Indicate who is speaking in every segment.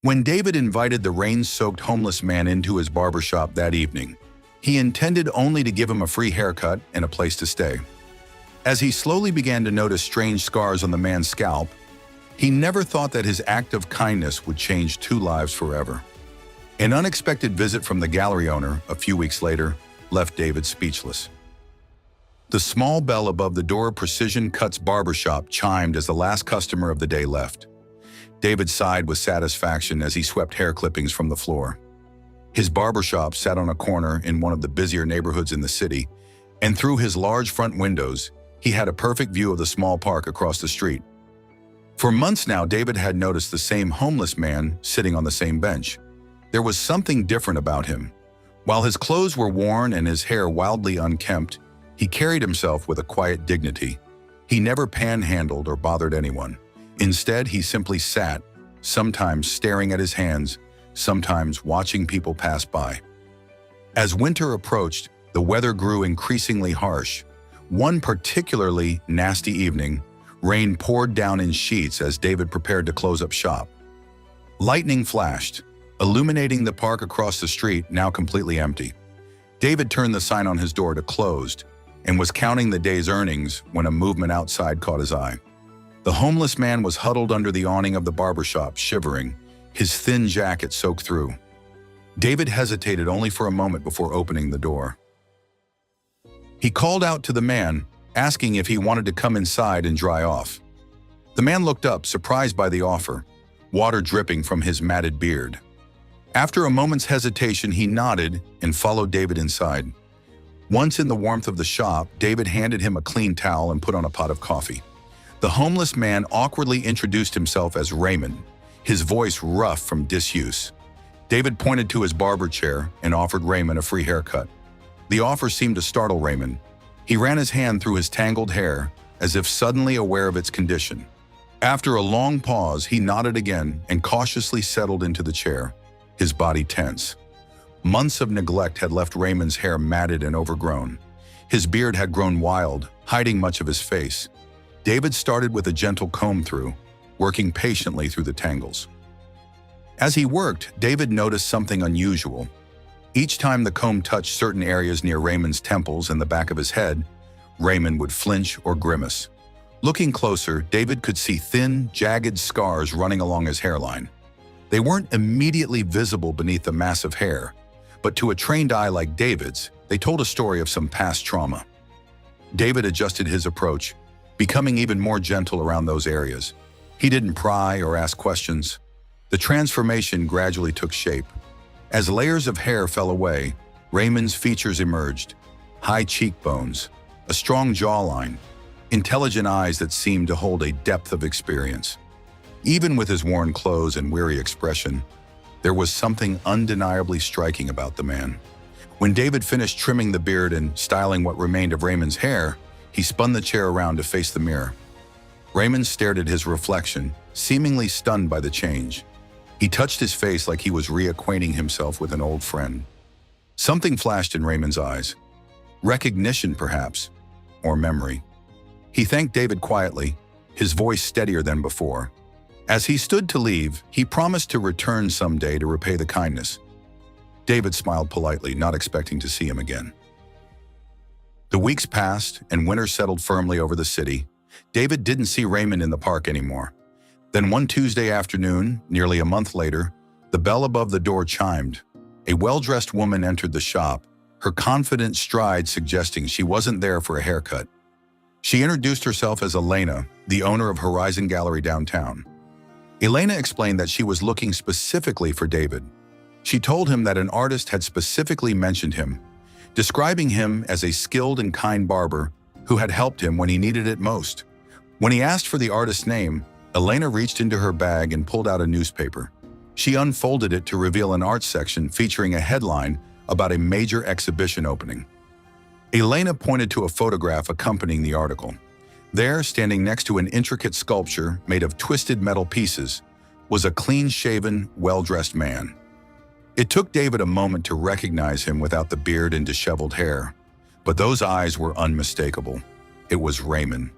Speaker 1: When David invited the rain-soaked homeless man into his barbershop that evening, he intended only to give him a free haircut and a place to stay. As he slowly began to notice strange scars on the man's scalp, he never thought that his act of kindness would change two lives forever. An unexpected visit from the gallery owner a few weeks later left David speechless. The small bell above the door of Precision Cuts Barbershop chimed as the last customer of the day left. David sighed with satisfaction as he swept hair clippings from the floor. His barbershop sat on a corner in one of the busier neighborhoods in the city, and through his large front windows, he had a perfect view of the small park across the street. For months now, David had noticed the same homeless man sitting on the same bench. There was something different about him. While his clothes were worn and his hair wildly unkempt, he carried himself with a quiet dignity. He never panhandled or bothered anyone. Instead, he simply sat, sometimes staring at his hands, sometimes watching people pass by. As winter approached, the weather grew increasingly harsh. One particularly nasty evening, rain poured down in sheets as David prepared to close up shop. Lightning flashed, illuminating the park across the street, now completely empty. David turned the sign on his door to closed and was counting the day's earnings when a movement outside caught his eye. The homeless man was huddled under the awning of the barbershop, shivering, his thin jacket soaked through. David hesitated only for a moment before opening the door. He called out to the man, asking if he wanted to come inside and dry off. The man looked up, surprised by the offer, water dripping from his matted beard. After a moment's hesitation, he nodded and followed David inside. Once in the warmth of the shop, David handed him a clean towel and put on a pot of coffee. The homeless man awkwardly introduced himself as Raymond, his voice rough from disuse. David pointed to his barber chair and offered Raymond a free haircut. The offer seemed to startle Raymond. He ran his hand through his tangled hair, as if suddenly aware of its condition. After a long pause, he nodded again and cautiously settled into the chair, his body tense. Months of neglect had left Raymond's hair matted and overgrown. His beard had grown wild, hiding much of his face. David started with a gentle comb-through, working patiently through the tangles. As he worked, David noticed something unusual. Each time the comb touched certain areas near Raymond's temples and the back of his head, Raymond would flinch or grimace. Looking closer, David could see thin, jagged scars running along his hairline. They weren't immediately visible beneath the massive hair, but to a trained eye like David's, they told a story of some past trauma. David adjusted his approach, becoming even more gentle around those areas. He didn't pry or ask questions. The transformation gradually took shape. As layers of hair fell away, Raymond's features emerged: high cheekbones, a strong jawline, intelligent eyes that seemed to hold a depth of experience. Even with his worn clothes and weary expression, there was something undeniably striking about the man. When David finished trimming the beard and styling what remained of Raymond's hair, he spun the chair around to face the mirror. Raymond stared at his reflection, seemingly stunned by the change. He touched his face like he was reacquainting himself with an old friend. Something flashed in Raymond's eyes. Recognition, perhaps, or memory. He thanked David quietly, his voice steadier than before. As he stood to leave, he promised to return someday to repay the kindness. David smiled politely, not expecting to see him again. The weeks passed and winter settled firmly over the city. David didn't see Raymond in the park anymore. Then one Tuesday afternoon, nearly a month later, the bell above the door chimed. A well-dressed woman entered the shop, her confident stride suggesting she wasn't there for a haircut. She introduced herself as Elena, the owner of Horizon Gallery downtown. Elena explained that she was looking specifically for David. She told him that an artist had specifically mentioned him, describing him as a skilled and kind barber who had helped him when he needed it most. When he asked for the artist's name, Elena reached into her bag and pulled out a newspaper. She unfolded it to reveal an art section featuring a headline about a major exhibition opening. Elena pointed to a photograph accompanying the article. There, standing next to an intricate sculpture made of twisted metal pieces, was a clean-shaven, well-dressed man. It took David a moment to recognize him without the beard and disheveled hair, but those eyes were unmistakable. It was Raymond.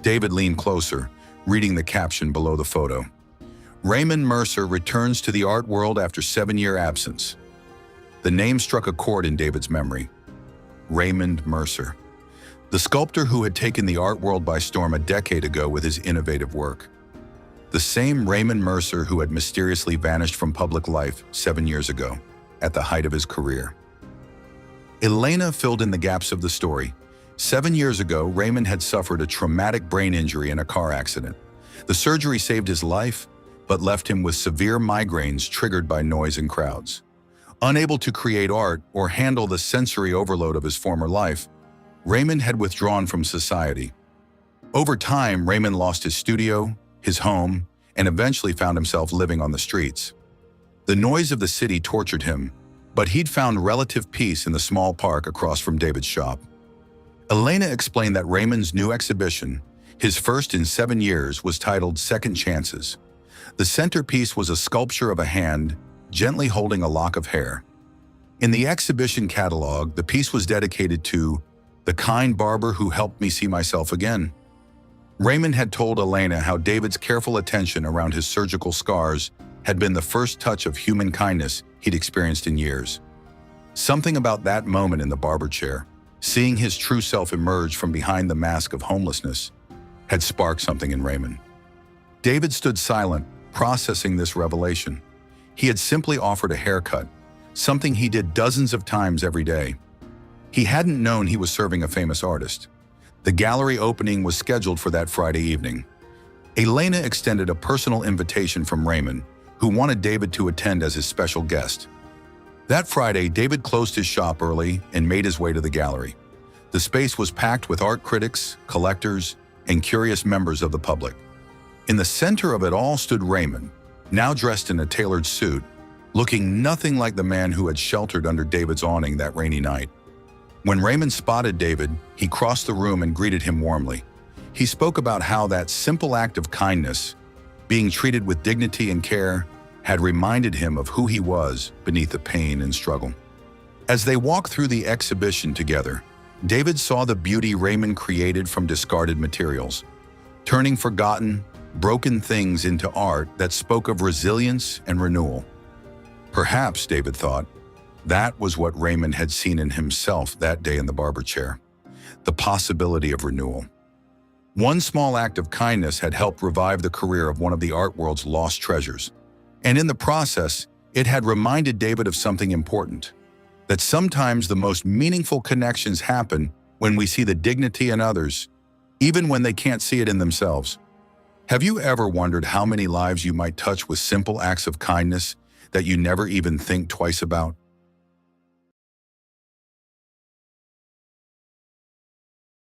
Speaker 1: David leaned closer, reading the caption below the photo. Raymond Mercer returns to the art world after 7-year absence. The name struck a chord in David's memory. Raymond Mercer, the sculptor who had taken the art world by storm a decade ago with his innovative work. The same Raymond Mercer who had mysteriously vanished from public life 7 years ago, at the height of his career. Elena filled in the gaps of the story. 7 years ago, Raymond had suffered a traumatic brain injury in a car accident. The surgery saved his life, but left him with severe migraines triggered by noise and crowds. Unable to create art or handle the sensory overload of his former life, Raymond had withdrawn from society. Over time, Raymond lost his studio, his home, and eventually found himself living on the streets. The noise of the city tortured him, but he'd found relative peace in the small park across from David's shop. Elena explained that Raymond's new exhibition, his first in 7 years, was titled Second Chances. The centerpiece was a sculpture of a hand gently holding a lock of hair. In the exhibition catalog, the piece was dedicated to the kind barber who helped me see myself again. Raymond had told Elena how David's careful attention around his surgical scars had been the first touch of human kindness he'd experienced in years. Something about that moment in the barber chair, seeing his true self emerge from behind the mask of homelessness, had sparked something in Raymond. David stood silent, processing this revelation. He had simply offered a haircut, something he did dozens of times every day. He hadn't known he was serving a famous artist. The gallery opening was scheduled for that Friday evening. Elena extended a personal invitation from Raymond, who wanted David to attend as his special guest. That Friday, David closed his shop early and made his way to the gallery. The space was packed with art critics, collectors, and curious members of the public. In the center of it all stood Raymond, now dressed in a tailored suit, looking nothing like the man who had sheltered under David's awning that rainy night. When Raymond spotted David, he crossed the room and greeted him warmly. He spoke about how that simple act of kindness, being treated with dignity and care, had reminded him of who he was beneath the pain and struggle. As they walked through the exhibition together, David saw the beauty Raymond created from discarded materials, turning forgotten, broken things into art that spoke of resilience and renewal. Perhaps, David thought, that was what Raymond had seen in himself that day in the barber chair, the possibility of renewal. One small act of kindness had helped revive the career of one of the art world's lost treasures. And in the process, it had reminded David of something important, that sometimes the most meaningful connections happen when we see the dignity in others, even when they can't see it in themselves. Have you ever wondered how many lives you might touch with simple acts of kindness that you never even think twice about?